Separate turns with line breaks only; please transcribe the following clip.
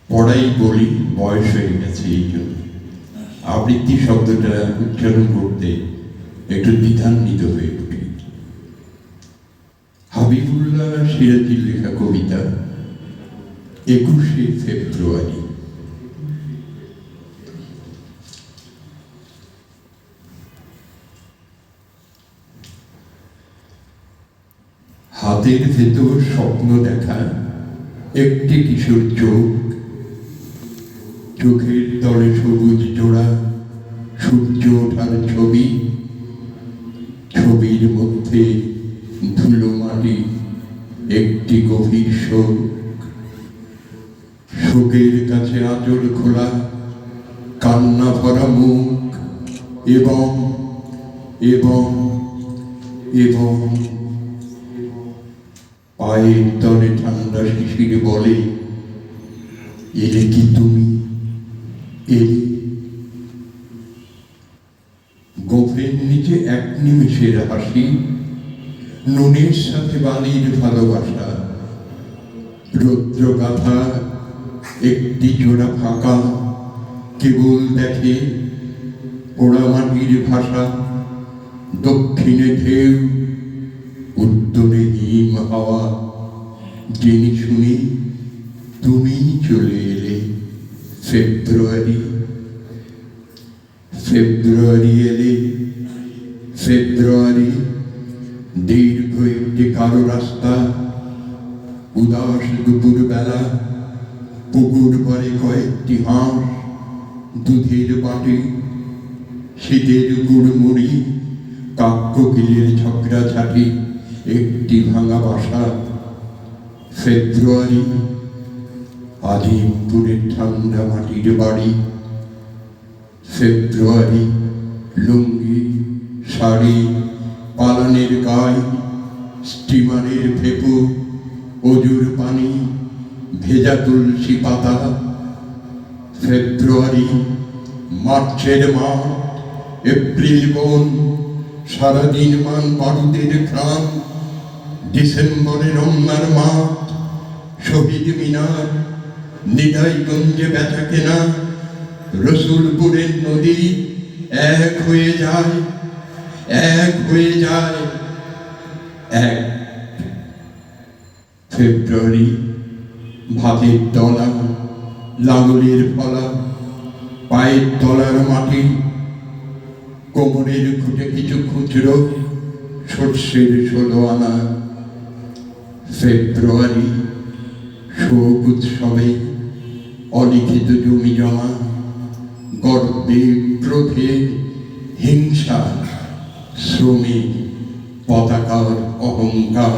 পড়াই বলি, বয়স হয়ে গেছে এই জন্য আবৃত্তি শব্দটা উচ্চারণ করতে একটু দ্বিধান্বিত হয়ে উঠি। হাবিবুল্লাহ সিরাজীর লেখা কবিতা 21শে ফেব্রুয়ারি। হাতের ভেতর স্বপ্ন দেখা একটি কিশোর চোখ, চোখের তলে সবুজ জোড়া সূর্য ওঠার ছবি, ছবির মধ্যে ধুলো মাটি একটি গভীর শোক, শোকের কাছে আঁচল খোলা কান্না ভরা মুখ, এবং এবং এবং পায়ের তলে ঠান্ডা শিশির বলে, এলে কি তুমি এলে? গোফের নিচে এক নিমেষের হাসি, নুনের সাথে বালির ভালোবাসা, রৌদ্র গাথা একটি জোড়া ফাঁকা, কেবল দেখে পোড়া মাটির ভাষা, দক্ষিণে ঢেউ উত্তরে হিম হাওয়া, জেনে শুনি তুমি চলে এলে। ফেব্রুয়ারি ফেব্রুয়ারি এলে, ফেব্রুয়ারি দীর্ঘ একটি কালো রাস্তা, উদাস দুপুর বেলা, পুকুর পাড়ে কয়েকটি হাঁস, দুধের বাটি, শীতের গুড়মুড়ি, কাককিলের ঝগড়া ঝাঁটি, একটি ভাঙা বাসা। ফেব্রুয়ারি আজিমপুরের ঠান্ডা মাটির বাড়ি। ফেব্রুয়ারি লুঙ্গি, শাড়ি, পালানের গায়ে, স্টিমারের ফেপু, অজুর পানি, ভেজা তুলসী পাতা। ফেব্রুয়ারি মার্চের মাঠ, এপ্রিল বন, সারাদিন মান বারুদের ঘ্রাণ। ডিসেম্বরে রমনার মাঠ, শহীদ মিনার, নিদাইগঞ্জে বেচা কেনা, রসুলপুরের নদী এক হয়ে যায়, এক হয়ে যায়, এক। ফেব্রুয়ারি ভাতের তলা, লাঙলের ফলা, পায়ের তলার মাটি, কোমরের খুঁটে কিছু খুচরো সর্ষের 16 আনা। ফেব্রুয়ারি শোক উৎসবে, অলিখিত জমি জমা, গর্বে ক্রোধে হিংসা, শ্রমে পতাকার অহংকার।